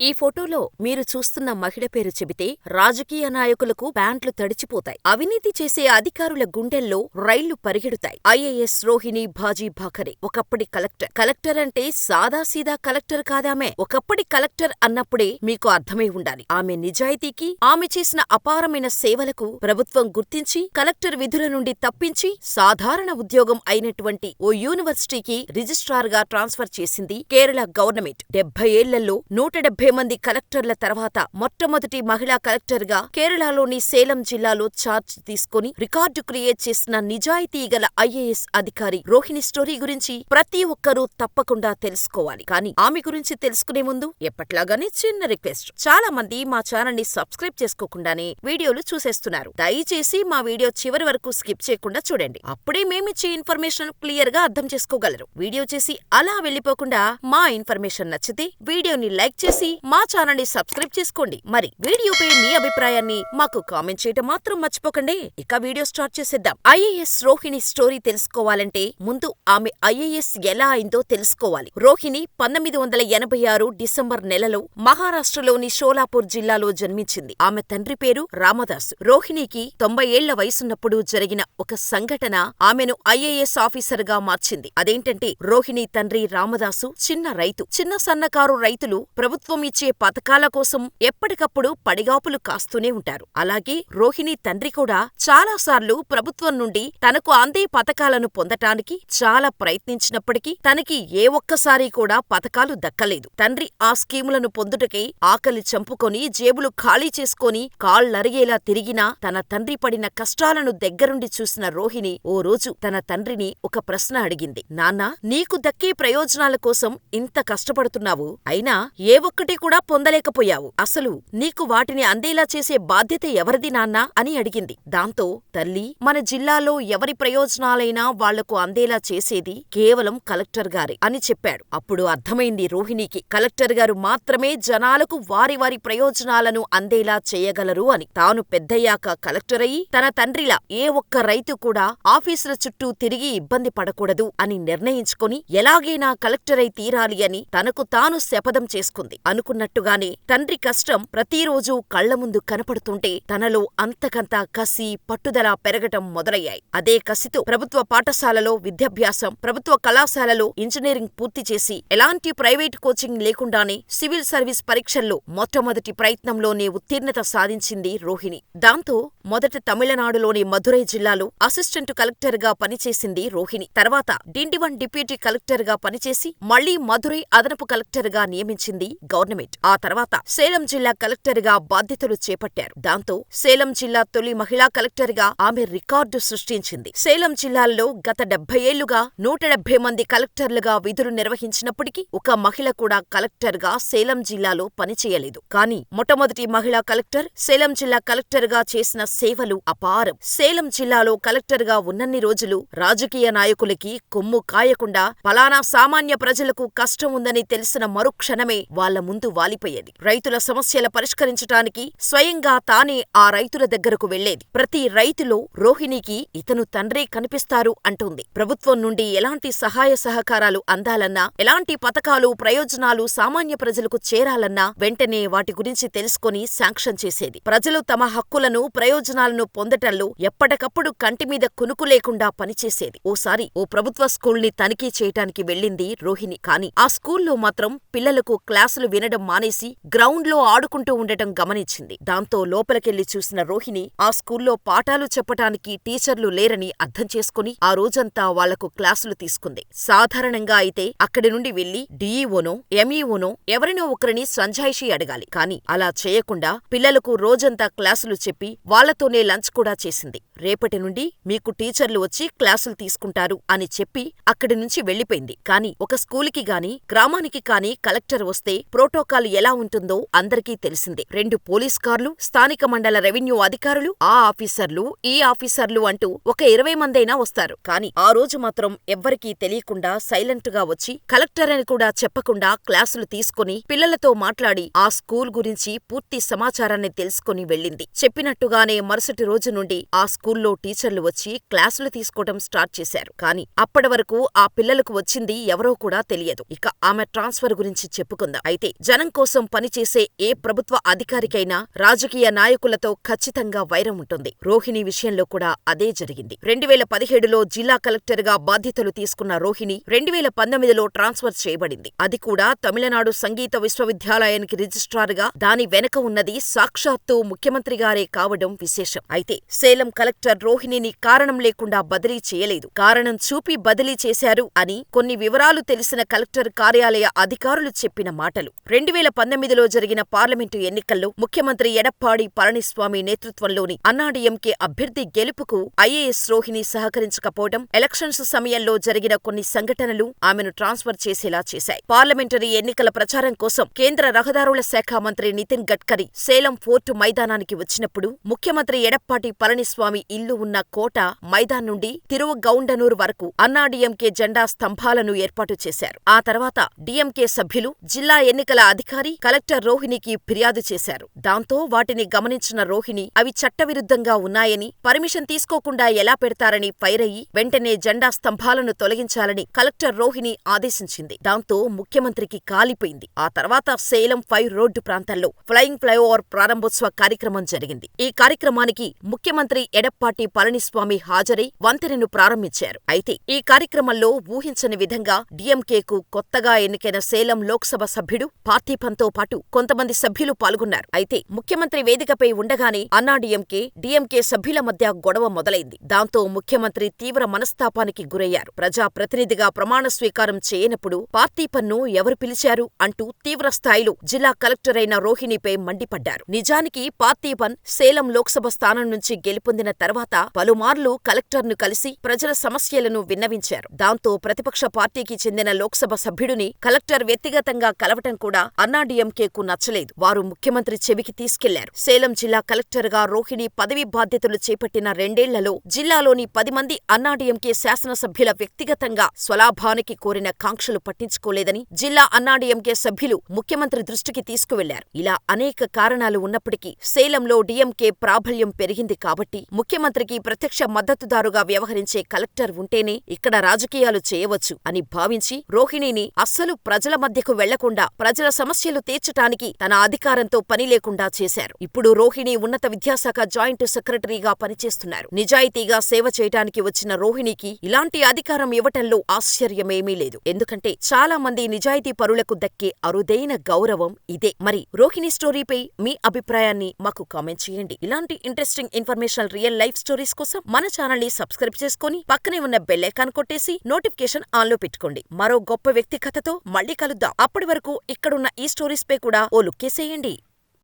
ఈ ఫోటోలో మీరు చూస్తున్న మహిళ పేరు చెబితే రాజకీయ నాయకులకు ప్యాంట్లు తడిచిపోతాయి. అవినీతి చేసే అధికారుల గుండెల్లో రైళ్లు పరిగెడుతాయి. ఐఏఎస్ రోహిణి బాజీ భాకరే ఒకప్పటి కలెక్టర్. కలెక్టర్ అంటే సాదాసీదా కలెక్టర్ కాదామె. ఒకప్పటి కలెక్టర్ అన్నప్పుడే మీకు అర్థమై ఉండాలి. ఆమె నిజాయితీకి, ఆమె చేసిన అపారమైన సేవలకు ప్రభుత్వం గుర్తించి కలెక్టర్ విధుల నుండి తప్పించి సాధారణ ఉద్యోగం అయినటువంటి ఓ యూనివర్సిటీకి రిజిస్ట్రార్ గా ట్రాన్స్ఫర్ చేసింది కేరళ గవర్నమెంట్. 70 ఏళ్లలో 170 మంది కలెక్టర్ల తర్వాత మొట్టమొదటి మహిళా కలెక్టర్గా కేరళలోని సేలం జిల్లాలో ఛార్జ్ తీసుకుని రికార్డు క్రియేట్ చేసిన నిజాయితీ గల ఐఏఎస్ అధికారి రోహిణి స్టోరీ గురించి ప్రతి ఒక్కరూ తప్పకుండా తెలుసుకోవాలి. కానీ ఆమె గురించి తెలుసుకునే ముందు ఎప్పట్లాగానే చిన్న రిక్వెస్ట్. చాలా మంది మా ఛానల్ ని సబ్స్క్రైబ్ చేసుకోకుండానే వీడియోలు చూసేస్తున్నారు. దయచేసి మా వీడియో చివరి వరకు స్కిప్ చేయకుండా చూడండి. అప్పుడే మేమిచ్చే ఇన్ఫర్మేషన్ క్లియర్ గా అర్థం చేసుకోగలరు. వీడియో చేసి అలా వెళ్లిపోకుండా మా ఇన్ఫర్మేషన్ నచ్చితే వీడియోని లైక్ చేసి మా ఛానల్ ని సబ్స్క్రైబ్ చేసుకోండి. మరి వీడియోపై మీ అభిప్రాయాన్ని మాకు కామెంట్ చేయటం మాత్రం మర్చిపోకండి. ఇక వీడియో స్టార్ట్ చేసేద్దాం. ఐఏఎస్ రోహిణి స్టోరీ తెలుసుకోవాలంటే ముందు ఆమె ఐఏఎస్ ఎలా అయిందో తెలుసుకోవాలి. రోహిణి 1986 డిసెంబర్ నెలలో మహారాష్ట్రలోని షోలాపూర్ జిల్లాలో జన్మించింది. ఆమె తండ్రి పేరు రామదాసు. రోహిణికి 90 ఏళ్ల వయసున్నప్పుడు జరిగిన ఒక సంఘటన ఆమెను ఐఏఎస్ ఆఫీసర్ గా మార్చింది. అదేంటంటే రోహిణి తండ్రి రామదాసు చిన్న రైతు. చిన్న సన్నకారు రైతులు ప్రభుత్వం ఇచ్చే పథకాల కోసం ఎప్పటికప్పుడు పడిగాపులు కాస్తూనే ఉంటారు. అలాగే రోహిణి తండ్రి కూడా చాలాసార్లు ప్రభుత్వం నుండి తనకు అందే పథకాలను పొందటానికి చాలా ప్రయత్నించినప్పటికీ తనకి ఏ ఒక్కసారి కూడా పథకాలు దక్కలేదు. తండ్రి ఆ స్కీములను పొందుటకై ఆకలి చంపుకొని జేబులు ఖాళీ చేసుకొని కాళ్లరిగేలా తిరిగినా తన తండ్రి పడిన కష్టాలను దగ్గరుండి చూసిన రోహిణి ఓ రోజు తన తండ్రిని ఒక ప్రశ్న అడిగింది. నాన్నా, నీకు దక్కే ప్రయోజనాల కోసం ఇంత కష్టపడుతున్నావు, అయినా ఏ ఒక్కటి కూడా పొందలేకపోయావు. అసలు నీకు వాటిని అందేలా చేసే బాధ్యత ఎవరిది నాన్నా అని అడిగింది. దాంతో తల్లి, మన జిల్లాలో ఎవరి ప్రయోజనాలైనా వాళ్లకు అందేలా చేసేది కేవలం కలెక్టర్ గారే అని చెప్పాడు. అప్పుడు అర్థమైంది రోహిణికి, కలెక్టర్ గారు మాత్రమే జనాలకు వారి వారి ప్రయోజనాలను అందేలా చేయగలరు అని. తాను పెద్దయ్యాక కలెక్టర్ అయి తన తండ్రిలా ఏ ఒక్క రైతు కూడా ఆఫీసుల చుట్టూ తిరిగి ఇబ్బంది పడకూడదు అని నిర్ణయించుకొని ఎలాగైనా కలెక్టర్ అయి తీరాలి అని తనకు తాను శపథం చేసుకుంది. అనుకున్నట్టుగానే తండ్రి కష్టం ప్రతిరోజూ కళ్ల ముందు కనపడుతుంటే తనలో అంతకంతా కసి, పట్టుదల పెరగటం మొదలయ్యాయి. అదే కసితో ప్రభుత్వ పాఠశాలలో విద్యాభ్యాసం, ప్రభుత్వ కళాశాలలో ఇంజనీరింగ్ పూర్తి చేసి ఎలాంటి ప్రైవేట్ కోచింగ్ లేకుండానే సివిల్ సర్వీస్ పరీక్షల్లో మొట్టమొదటి ప్రయత్నంలోనే ఉత్తీర్ణత సాధించింది రోహిణి. దాంతో మొదట తమిళనాడులోని మదురై జిల్లాలో అసిస్టెంట్ కలెక్టర్ గా పనిచేసింది రోహిణి. తర్వాత డిండివన్ డిప్యూటీ కలెక్టర్ గా పనిచేసి మళ్లీ మదురై అదనపు కలెక్టర్ గా నియమించింది గవర్నమెంట్. ఆ తర్వాత సేలం జిల్లా కలెక్టర్ గా బాధ్యతలు చేపట్టారు. దాంతో సేలం జిల్లా తొలి మహిళా కలెక్టర్ గా ఆమె రికార్డు సృష్టించింది. సేలం జిల్లాలో గత 70 ఏళ్లుగా 170 మంది కలెక్టర్లుగా విధులు నిర్వహించినప్పటికీ ఒక మహిళ కూడా కలెక్టర్ గా సేలం జిల్లాలో పనిచేయలేదు. కానీ మొట్టమొదటి మహిళా కలెక్టర్ సేలం జిల్లా కలెక్టర్ గా చేసిన సేవలు అపారం. సేలం జిల్లాలో కలెక్టర్ గా ఉన్నన్ని రోజులు రాజకీయ నాయకులకి కొమ్ము కాయకుండా పలానా సామాన్య ప్రజలకు కష్టం ఉందని తెలిసిన మరుక్షణమే వాళ్ల ముందు వాలిపోయేది. రైతుల సమస్యల పరిష్కరించటానికి స్వయంగా తానే ఆ రైతుల దగ్గరకు వెళ్లేది. ప్రతి రైతులో రోహిణికి ఇతను తండ్రే కనిపిస్తారు అంటుంది. ప్రభుత్వం నుండి ఎలాంటి సహాయ సహకారాలు అందాలన్నా, ఎలాంటి పథకాలు, ప్రయోజనాలు సామాన్య ప్రజలకు చేరాలన్నా వెంటనే వాటి గురించి తెలుసుకొని శాంక్షన్ చేసేది. ప్రజలు తమ హక్కులను, ప్రయోజనాలను పొందటంలో ఎప్పటికప్పుడు కంటిమీద కునుకు లేకుండా పనిచేసేది. ఓసారి ఓ ప్రభుత్వ స్కూల్ని తనిఖీ చేయటానికి వెళ్ళింది రోహిణి. కానీ ఆ స్కూల్లో మాత్రం పిల్లలకు క్లాసులు వినడం మానేసి గ్రౌండ్లో ఆడుకుంటూ ఉండటం గమనించింది. దాంతో లోపలికెళ్లి చూసిన రోహిణి ఆ స్కూల్లో పాఠాలు చెప్పటానికి టీచర్లు లేరని అర్థం చేసుకుని ఆ రోజంతా వాళ్లకు క్లాసులు తీసుకుంది. సాధారణంగా అయితే అక్కడి నుండి వెళ్లి డీఈఓనో, ఎంఈఓనో ఎవరినో ఒకరిని సంజాయిషీ అడగాలి. కానీ అలా చేయకుండా పిల్లలకు రోజంతా క్లాసులు చెప్పి వాళ్లతోనే లంచ్ కూడా చేసింది. రేపటి నుండి మీకు టీచర్లు వచ్చి క్లాసులు తీసుకుంటారు అని చెప్పి అక్కడి నుంచి వెళ్లిపోయింది. కానీ ఒక స్కూలుకి గాని, గ్రామానికి కానీ కలెక్టర్ వస్తే ప్రోటోకాల్ ఎలా ఉంటుందో అందరికీ తెలిసిందే. 2 పోలీస్ కార్లు, స్థానిక మండల రెవెన్యూ అధికారులు, ఆ ఆఫీసర్లు, ఈ ఆఫీసర్లు అంటూ ఒక 20 మందైనా వస్తారు. కానీ ఆ రోజు మాత్రం ఎవ్వరికీ తెలియకుండా సైలెంటుగా వచ్చి కలెక్టర్ అని కూడా చెప్పకుండా క్లాసులు తీసుకుని పిల్లలతో మాట్లాడి ఆ స్కూల్ గురించి పూర్తి సమాచారాన్ని తెలుసుకుని వెళ్ళింది. చెప్పినట్టుగానే మరుసటి రోజు నుండి ఆ స్కూల్లో టీచర్లు వచ్చి క్లాసులు తీసుకోవడం స్టార్ట్ చేశారు. కానీ అప్పటి వరకు ఆ పిల్లలకు వచ్చింది ఎవరో కూడా తెలియదు. ఇక ఆమె ట్రాన్స్ఫర్ గురించి చెప్పుకుందాం. అయితే జనం కోసం పనిచేసే ఏ ప్రభుత్వ అధికారికైనా రాజకీయ నాయకులతో ఖచ్చితంగా వైరం ఉంటుంది. రోహిణి విషయంలో కూడా అదే జరిగింది. 2017లో జిల్లా కలెక్టర్గా బాధ్యతలు తీసుకున్న రోహిణి 2019లో ట్రాన్స్ఫర్ చేయబడింది. అది కూడా తమిళనాడు సంగీత విశ్వవిద్యాలయానికి రిజిస్ట్రార్గా. దాని వెనక ఉన్నది సాక్షాత్తు ముఖ్యమంత్రి గారే కావడం విశేషం. అయితే సేలం కలెక్టర్ రోహిణిని కారణం లేకుండా బదిలీ చేయలేదు. కారణం చూపి బదిలీ చేశారు అని కొన్ని వివరాలు తెలిసిన కలెక్టర్ కార్యాలయ అధికారులు చెప్పిన మాటలు. 2019లో జరిగిన పార్లమెంటు ఎన్నికల్లో ముఖ్యమంత్రి ఎడప్పాడి పళనిస్వామి నేతృత్వంలోని అన్నాడీఎంకే అభ్యర్థి గెలుపుకు ఐఏఎస్ రోహిణి సహకరించకపోవడం, ఎలక్షన్స్ సమయంలో జరిగిన కొన్ని సంఘటనలు ఆమెను ట్రాన్స్ఫర్ చేసేలా చేశాయి. పార్లమెంటరీ ఎన్నికల ప్రచారం కోసం కేంద్ర రహదారుల శాఖ మంత్రి నితిన్ గడ్కరీ సేలం ఫోర్టు మైదానానికి వచ్చినప్పుడు ముఖ్యమంత్రి ఎడప్పాడి పళనిస్వామి ఇల్లు ఉన్న కోట మైదాన్ నుండి తిరువగౌండనూర్ వరకు అన్నాడీఎంకే జెండా స్తంభాలను ఏర్పాటు చేశారు. ఆ తర్వాత డీఎంకే సభ్యులు, జిల్లా ఎన్నికల అధికారి, కలెక్టర్ రోహిణికి ఫిర్యాదు చేశారు. దాంతో వాటిని గమనించిన రోహిణి అవి చట్టవిరుద్ధంగా ఉన్నాయని, పర్మిషన్ తీసుకోకుండా ఎలా పెడతారని ఫైర్ అయ్యి వెంటనే జెండా స్తంభాలను తొలగించాలని కలెక్టర్ రోహిణి ఆదేశించింది. దాంతో ముఖ్యమంత్రికి కాలిపోయింది. ఆ తర్వాత సేలం 5 రోడ్డు ప్రాంతంలో ఫ్లయింగ్ ఫ్లైఓవర్ ప్రారంభోత్సవ కార్యక్రమం జరిగింది. ఈ కార్యక్రమానికి ముఖ్యమంత్రి ఎడప్పాడి పళనిస్వామి హాజరై వంతెనను ప్రారంభించారు. అయితే ఈ కార్యక్రమంలో ఊహించని విధంగా డీఎంకేకు కొత్తగా ఎన్నికైన సేలం లోక్సభ సభ్యుడు పార్థిపన్తో పాటు కొంతమంది సభ్యులు పాల్గొన్నారు. అయితే ముఖ్యమంత్రి వేదికపై ఉండగానే అన్నాడీఎంకే, డీఎంకే సభ్యుల మధ్య గొడవ మొదలైంది. దాంతో ముఖ్యమంత్రి తీవ్ర మనస్తాపానికి గురయ్యారు. ప్రజాప్రతినిధిగా ప్రమాణ స్వీకారం చేయనప్పుడు పార్థిపన్ను ఎవరు పిలిచారు అంటూ తీవ్రస్థాయిలో జిల్లా కలెక్టరైన రోహిణిపై మండిపడ్డారు. నిజానికి పార్థిపన్ సేలం లోక్సభ స్థానం నుంచి గెలుపొందిన తర్వాత పలుమార్లు కలెక్టర్ను కలిసి ప్రజల సమస్యలను విన్నవించారు. దాంతో ప్రతిపక్ష పార్టీకి చెందిన లోక్సభ సభ్యుడిని కలెక్టర్ వ్యక్తిగతంగా కలవటం కూడా అన్నాడీఎంకేకు నచ్చలేదు. వారు ముఖ్యమంత్రి చెవికి తీసుకెళ్లారు. సేలం జిల్లా కలెక్టర్గా రోహిణి పదవీ బాధ్యతలు చేపట్టిన 2 ఏళ్లలో జిల్లాలోని 10 మంది అన్నాడీఎంకే శాసనసభ్యుల వ్యక్తిగతంగా స్వలాభానికి కోరిన కాంక్షలు పట్టించుకోలేదని జిల్లా అన్నాడీఎంకే సభ్యులు ముఖ్యమంత్రి దృష్టికి తీసుకువెళ్లారు. ఇలా అనేక కారణాలు ఉన్నప్పటికీ సేలంలో డీఎంకే ప్రాబల్యం పెరిగింది కాబట్టి ముఖ్యమంత్రికి ప్రత్యక్ష మద్దతుదారుగా వ్యవహరించే కలెక్టర్ ఉంటేనే ఇక్కడ రాజకీయాలు చేయవచ్చు అని భావించి రోహిణిని అస్సలు ప్రజల మధ్యకు వెళ్లకుండా ప్రజల సమస్యలు తీర్చటానికి తన అధికారంతో పని లేకుండా చేశారు. ఇప్పుడు రోహిణి ఉన్నత విద్యాశాఖ జాయింట్ సెక్రటరీగా పనిచేస్తున్నారు. నిజాయితీగా సేవ చేయటానికి వచ్చిన రోహిణికి ఇలాంటి అధికారం ఇవ్వటంలో ఆశ్చర్యమేమీ లేదు. ఎందుకంటే చాలా మంది నిజాయితీ పరులకు దక్కే అరుదైన గౌరవం ఇదే. మరి రోహిణి స్టోరీపై మీ అభిప్రాయాన్ని మాకు కామెంట్ చేయండి. ఇలాంటి interesting informational real life stories కోసం మన ఛానల్ ని సబ్స్క్రైబ్ చేసుకుని పక్కనే ఉన్న బెల్ ఐకాన్ కొట్టేసి నోటిఫికేషన్ ఆన్ లో పెట్టుకోండి. మరో గొప్ప వ్యక్తి కథతో మళ్ళీ కలుద్దాం. అప్పటి వరకు ఇక్కడున్న ఈ స్టోరీస్ పై కూడా ఓ లుక్కేసేయండి.